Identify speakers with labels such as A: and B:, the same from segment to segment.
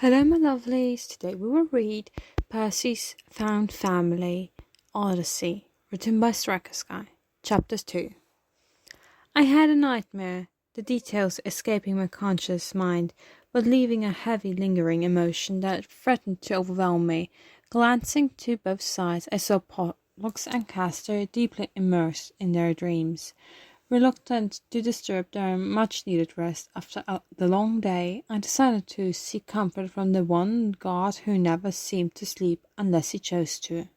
A: Hello, my lovelies. Today we will read Percy's Found Family, Odyssey, written by Striker Sky, Chapter 2. I had a nightmare, the details escaping my conscious mind, but leaving a heavy, lingering emotion that threatened to overwhelm me. Glancing to both sides, I saw Pollux and Castor deeply immersed in their dreams. Reluctant to disturb their much-needed rest after the long day, I decided to seek comfort from the one god who never seemed to sleep unless he chose to.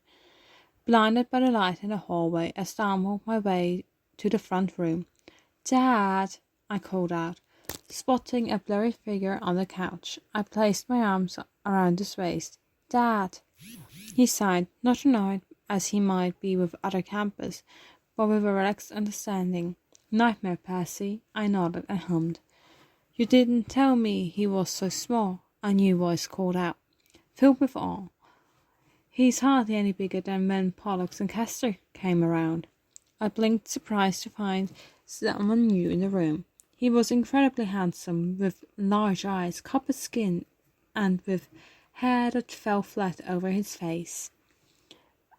A: Blinded by the light in the hallway, I stumbled my way to the front room. "Dad!" I called out, spotting a blurry figure on the couch. I placed my arms around his waist. "Dad!" He sighed, not annoyed as he might be with other campers, but with a relaxed understanding. "Nightmare, Percy," I nodded and hummed. "You didn't tell me he was so small," a new voice called out, filled with awe. "He's hardly any bigger than when Pollux and Castor came around." I blinked, surprised to find someone new in the room. He was incredibly handsome, with large eyes, copper skin, and with hair that fell flat over his face.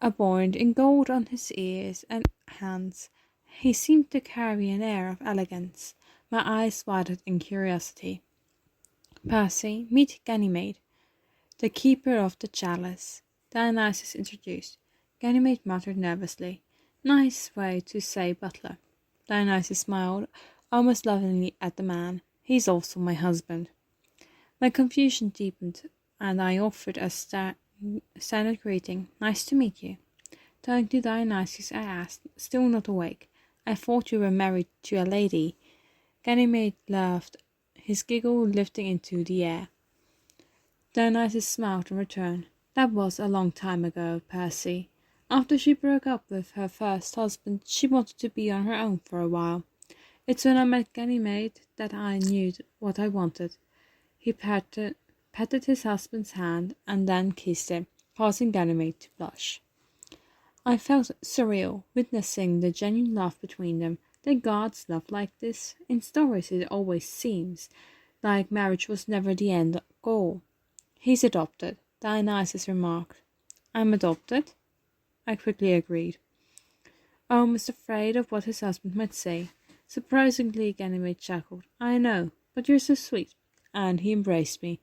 A: Adorned in gold on his ears and hands, he seemed to carry an air of elegance. My eyes widened in curiosity. "Percy, meet Ganymede, the keeper of the chalice," Dionysus introduced. Ganymede muttered nervously, "Nice way to say butler." Dionysus smiled almost lovingly at the man. "He's also my husband." My confusion deepened, and I offered a standard greeting. "Nice to meet you." Turning to Dionysus, I asked, still not awake, "I thought you were married to a lady." Ganymede laughed, his giggle lifting into the air. Dionysus smiled in return. "That was a long time ago, Percy. After she broke up with her first husband, she wanted to be on her own for a while. It's when I met Ganymede that I knew what I wanted." He patted his husband's hand and then kissed it, causing Ganymede to blush. I felt surreal, witnessing the genuine love between them. Did gods love like this? In stories it always seems like marriage was never the end goal. "He's adopted," Dionysus remarked. "I'm adopted?" I quickly agreed, almost afraid of what his husband might say. Surprisingly, Ganymede chuckled. "I know, but you're so sweet." And he embraced me.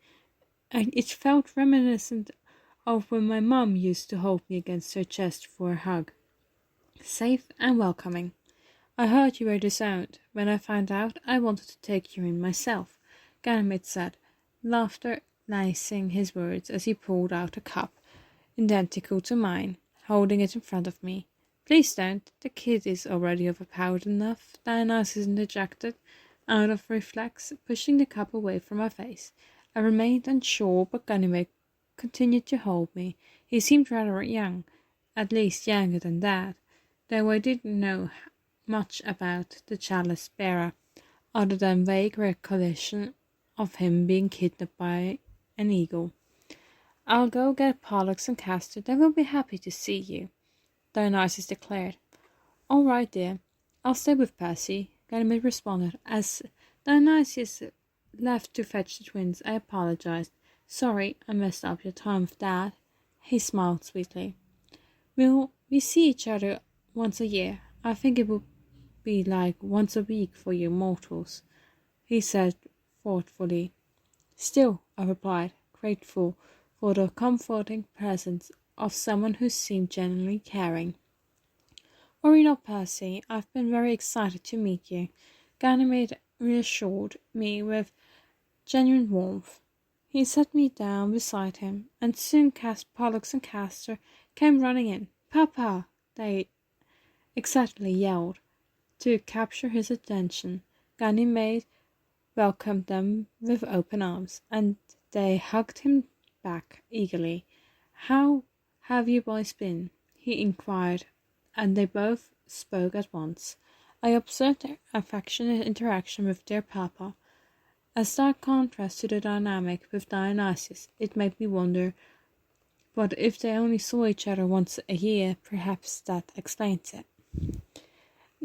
A: And it felt reminiscent of when my mum used to hold me against her chest for a hug. Safe and welcoming. "I heard you were disowned. When I found out, I wanted to take you in myself," Ganymede said, laughter lacing his words as he pulled out a cup, identical to mine, holding it in front of me. "Please don't. The kid is already overpowered enough," Dionysus interjected, out of reflex, pushing the cup away from my face. I remained unsure, but Ganymede continued to hold me. He seemed rather young, at least younger than Dad, though I didn't know much about the chalice bearer, other than vague recollection of him being kidnapped by an eagle. "I'll go get Pollux and Castor. They will be happy to see you," Dionysus declared. "All right, dear. I'll stay with Percy," Ganymede responded. As Dionysus left to fetch the twins, I apologized. "Sorry, I messed up your time with Dad." He smiled sweetly. We see each other once a year. I think it would be like once a week for you mortals," he said thoughtfully. "Still," I replied, grateful for the comforting presence of someone who seemed genuinely caring. "Worry not, Percy. I've been very excited to meet you," Ganymede reassured me with genuine warmth. He set me down beside him, and soon Pollux and Castor came running in. "Papa!" they excitedly yelled. To capture his attention, Ganymede welcomed them with open arms, and they hugged him back eagerly. "How have you boys been?" he inquired, and they both spoke at once. I observed their affectionate interaction with their papa. A stark contrast to the dynamic with Dionysus. It made me wonder, but if they only saw each other once a year, perhaps that explains it.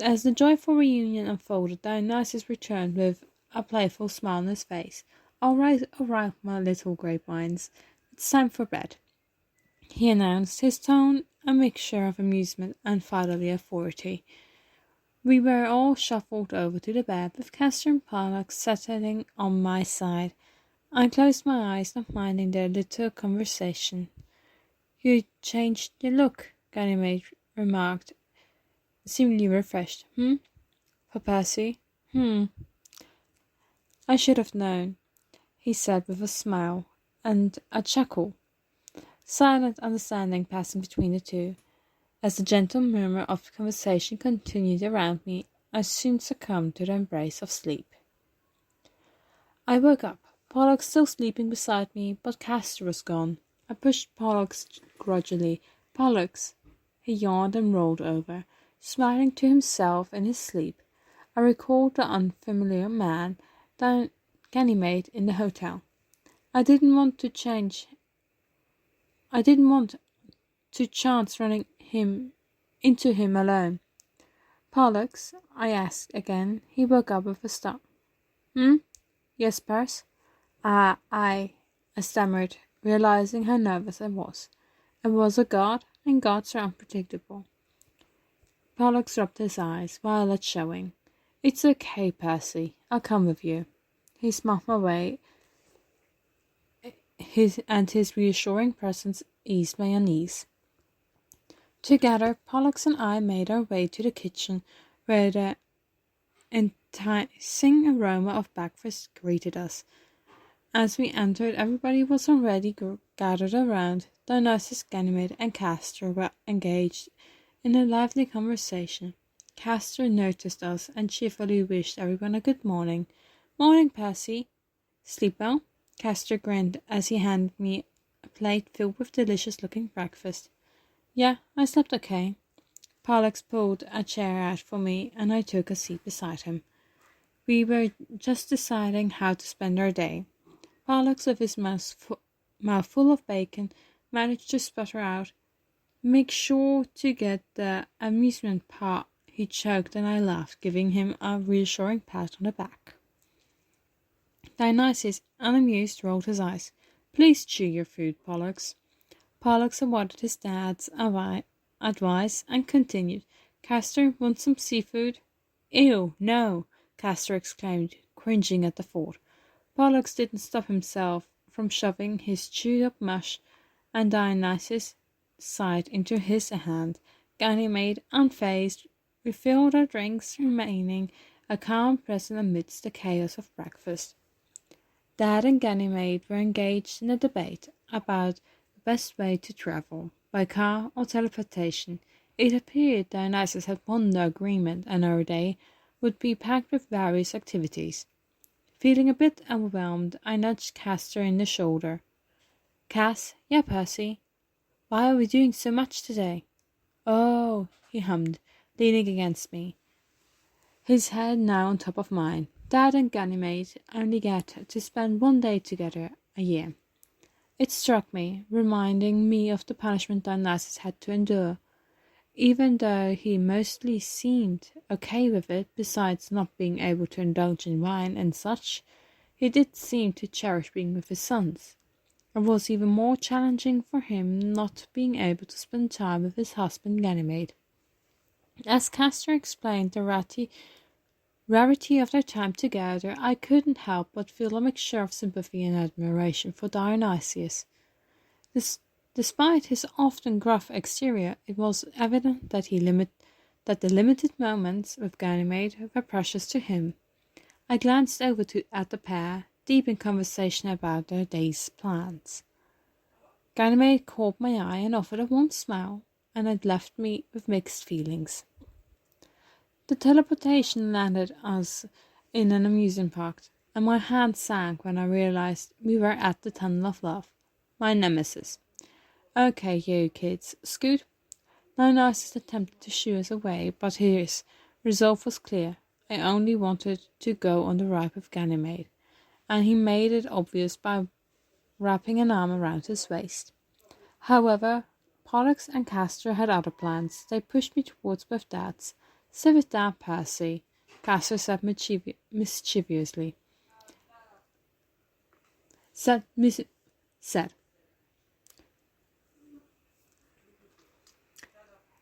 A: As the joyful reunion unfolded, Dionysus returned with a playful smile on his face. All right, my little grapevines. It's time for bed," he announced, his tone a mixture of amusement and fatherly authority. We were all shuffled over to the bed, with Castor and Pollux settling on my side. I closed my eyes, not minding their little conversation. "You changed your look," Ganymede remarked, seemingly refreshed. For Percy? I should have known," he said with a smile and a chuckle. Silent understanding passing between the two. As the gentle murmur of conversation continued around me, I soon succumbed to the embrace of sleep. I woke up, Pollux still sleeping beside me, but Castor was gone. I pushed Pollux grudgingly. "Pollux!" He yawned and rolled over, smiling to himself in his sleep. I recalled the unfamiliar man, Ganymede, in the hotel. I didn't want to chance running into him alone. "Pollux?" I asked again. He woke up with a start. Yes, Percy?" I stammered, realizing how nervous I was. I was a god, and gods are unpredictable. Pollux rubbed his eyes, violet showing. "It's okay, Percy. I'll come with you." He smiled my way, his reassuring presence eased my unease. Together, Pollux and I made our way to the kitchen, where the enticing aroma of breakfast greeted us. As we entered, everybody was already gathered around. Dionysus, Ganymede, and Castor were engaged in a lively conversation. Castor noticed us and cheerfully wished everyone a good morning. "Morning, Percy." "Sleep well?" Castor grinned as he handed me a plate filled with delicious-looking breakfast. "Yeah, I slept okay." Pollux pulled a chair out for me, and I took a seat beside him. We were just deciding how to spend our day. Pollux, with his mouth full of bacon, managed to sputter out, "Make sure to get the amusement park." He choked, and I laughed, giving him a reassuring pat on the back. Dionysus, unamused, rolled his eyes. "Please chew your food, Pollux." Pollux awarded his dad's advice and continued. "Castor, want some seafood?" "Ew, no!" Castor exclaimed, cringing at the thought. Pollux didn't stop himself from shoving his chewed-up mush, and Dionysus sighed into his hand. Ganymede, unfazed, refilled our drinks, remaining a calm presence amidst the chaos of breakfast. Dad and Ganymede were engaged in a debate about the best way to travel, by car or teleportation. It appeared Dionysus had won the agreement, and our day would be packed with various activities. Feeling a bit overwhelmed, I nudged Castor in the shoulder. "Cass?" "Yeah, Percy?" "Why are we doing so much today?" "Oh," he hummed, leaning against me, his head now on top of mine. "Dad and Ganymede only get to spend one day together a year." It struck me, reminding me of the punishment Dionysus had to endure. Even though he mostly seemed okay with it, besides not being able to indulge in wine and such, he did seem to cherish being with his sons. It was even more challenging for him not being able to spend time with his husband Ganymede. As Castor explained the rarity of their time together, I couldn't help but feel a mixture of sympathy and admiration for Dionysius. Despite his often gruff exterior, it was evident that the limited moments with Ganymede were precious to him. I glanced over at the pair, deep in conversation about their day's plans. Ganymede caught my eye and offered a warm smile, and it left me with mixed feelings. The teleportation landed us in an amusement park, and my hand sank when I realized we were at the Tunnel of Love, my nemesis. "Okay, you kids, scoot." Dionysus attempted to shoo us away, but his resolve was clear. I only wanted to go on the ride with Ganymede, and he made it obvious by wrapping an arm around his waist. However, Pollux and Castor had other plans. They pushed me towards both dads. "Sit with Dad, Percy," Castor said mischievously. said.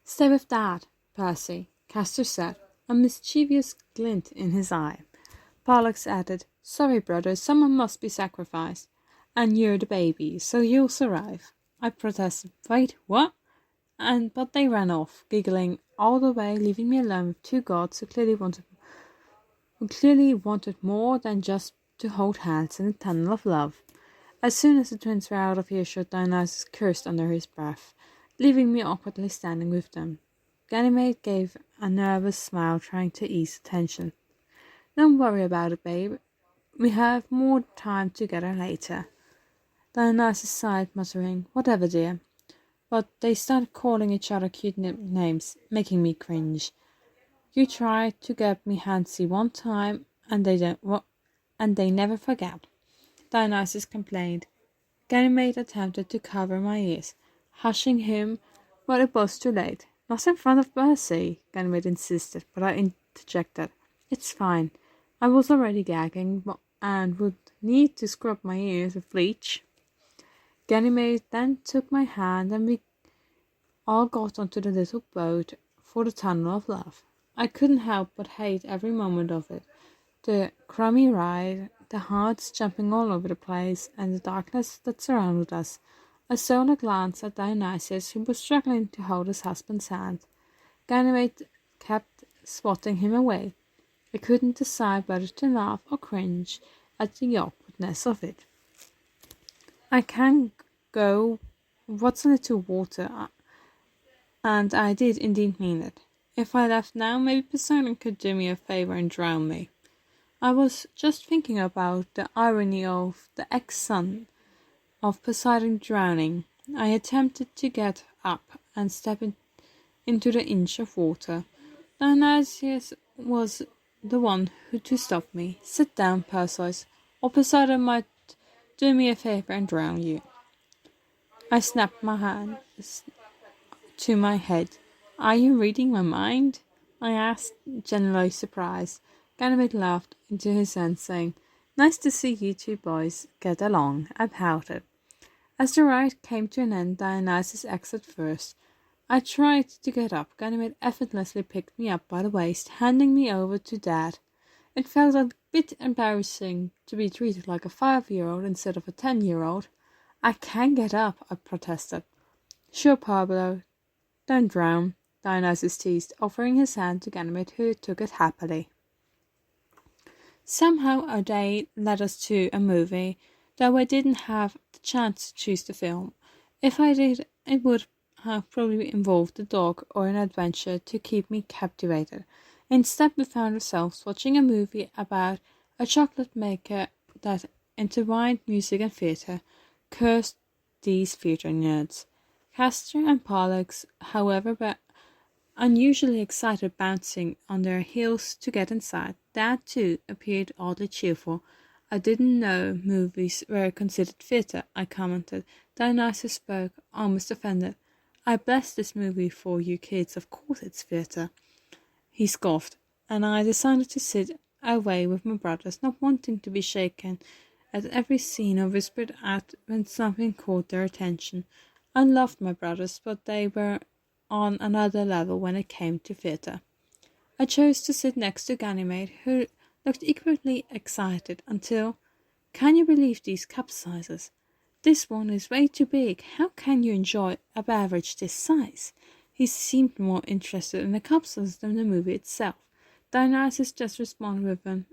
A: Stay with Dad, Percy, Castor said, a mischievous glint in his eye. Pollux added, Sorry, brother, someone must be sacrificed. And you're the baby, so you'll survive. I protested, Wait, what? But they ran off, giggling all the way, leaving me alone with two gods who clearly wanted more than just to hold hands in the tunnel of love. As soon as the twins were out of earshot, Dionysus cursed under his breath, leaving me awkwardly standing with them. Ganymede gave a nervous smile, trying to ease the tension. Don't worry about it, babe. We have more time together later. Dionysus sighed, muttering, Whatever, dear. But they started calling each other cute names, making me cringe. You tried to get me handsy one time, and they never forget. Dionysus complained. Ganymede attempted to cover my ears, hushing him, but it was too late. Not in front of Percy, Ganymede insisted, but I interjected. It's fine. I was already gagging, and would need to scrub my ears with bleach. Ganymede then took my hand, and we all got onto the little boat for the tunnel of love. I couldn't help but hate every moment of it. The crummy ride, the hearts jumping all over the place, and the darkness that surrounded us. I stole a glance at Dionysus, who was struggling to hold his husband's hand. Ganymede kept swatting him away. I couldn't decide whether to laugh or cringe at the awkwardness of it. I can go. What's a little water? And I did indeed mean it. If I left now, maybe Poseidon could do me a favor and drown me. I was just thinking about the irony of the ex-son of Poseidon drowning. I attempted to get up and step into the inch of water. Dionysius was the one who to stop me. Sit down, Perseus, or Poseidon might do me a favor and drown you. I snapped my hand to my head. Are you reading my mind? I asked, genuinely surprised. Ganymede laughed into his hand, saying, Nice to see you two boys get along. I pouted. As the ride came to an end, Dionysus exited first. I tried to get up. Ganymede effortlessly picked me up by the waist, handing me over to Dad. It felt a bit embarrassing to be treated like a 5-year-old instead of a 10-year-old. I can get up, I protested. Sure, Pablo. Don't drown, Dionysus teased, offering his hand to Ganymede, who took it happily. Somehow our day led us to a movie, though I didn't have the chance to choose the film. If I did, it would have probably involved a dog or an adventure to keep me captivated. Instead, we found ourselves watching a movie about a chocolate maker that intertwined music and theatre. Cursed these theatre nerds. Castor and Pollux, however, were unusually excited, bouncing on their heels to get inside. Dad, too, appeared oddly cheerful. I didn't know movies were considered theatre, I commented. Dionysus spoke, almost offended. I blessed this movie for you kids, of course it's theatre. He scoffed, and I decided to sit away with my brothers, not wanting to be shaken at every scene or whispered at when something caught their attention. I loved my brothers, but they were on another level when it came to theatre. I chose to sit next to Ganymede, who looked equally excited until, Can you believe these cup sizes? This one is way too big. How can you enjoy a beverage this size? He seemed more interested in the cup sizes than the movie itself. Dionysus just responded with an,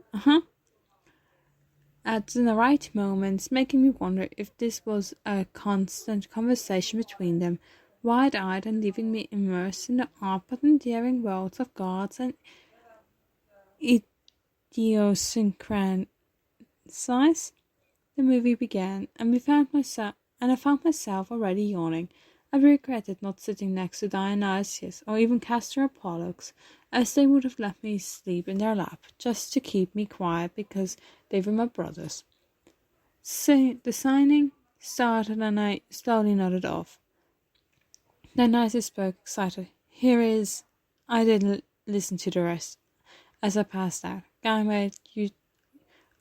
A: at the right moments, making me wonder if this was a constant conversation between them, wide-eyed and leaving me immersed in the odd but endearing worlds of gods and idiosyncrasies. The movie began, and I found myself already yawning. I regretted not sitting next to Dionysius or even Castor or Pollux, as they would have let me sleep in their lap, just to keep me quiet because they were my brothers. So the signing started, and I slowly nodded off. Dionysus spoke, excited. Here is... I didn't listen to the rest as I passed out. Ganymede, you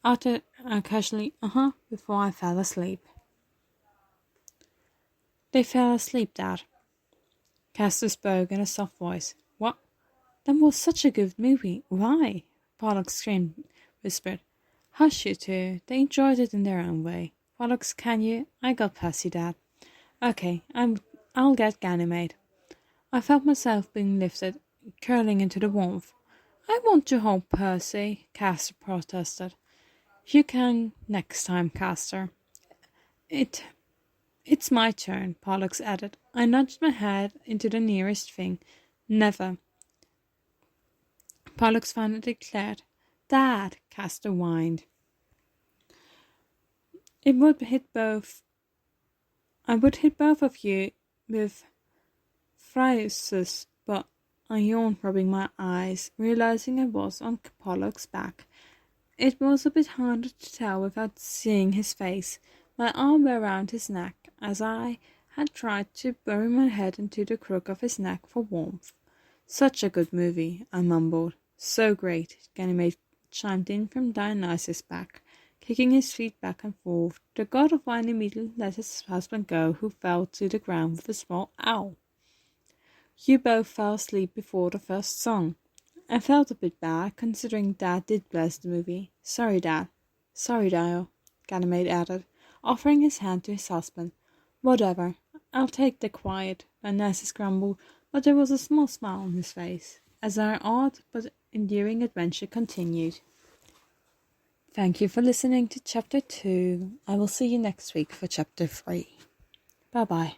A: uttered casually, before I fell asleep. They fell asleep, Dad. Castor spoke in a soft voice. What? That was such a good movie. Why? Pollux whispered. Hush, you two. They enjoyed it in their own way. Pollux, can you? I got Percy, Dad. Okay, I'll get Ganymede. I felt myself being lifted, curling into the warmth. I want to hold Percy, Castor protested. You can next time, Castor. It's my turn, Pollux added. I nudged my head into the nearest thing. Never. Pollux finally declared. Dad, Castor whined. I would hit both of you with phrases, but I yawned, rubbing my eyes, realizing I was on Pollock's back. It was a bit harder to tell without seeing his face. My arm were around his neck, as I had tried to bury my head into the crook of his neck for warmth. Such a good movie, I mumbled. So great, Ganymede chimed in from Dionysus' back, kicking his feet back and forth. The god of wine immediately let his husband go, who fell to the ground with a small ow. You both fell asleep before the first song. I felt a bit bad, considering Dad did bless the movie. Sorry, Dad. Sorry, Dio, Ganymede added, offering his hand to his husband. Whatever. I'll take the quiet, Dionysus grumbled, but there was a small smile on his face, as our odd but enduring adventure continued. Thank you for listening to Chapter 2. I will see you next week for Chapter 3. Bye-bye.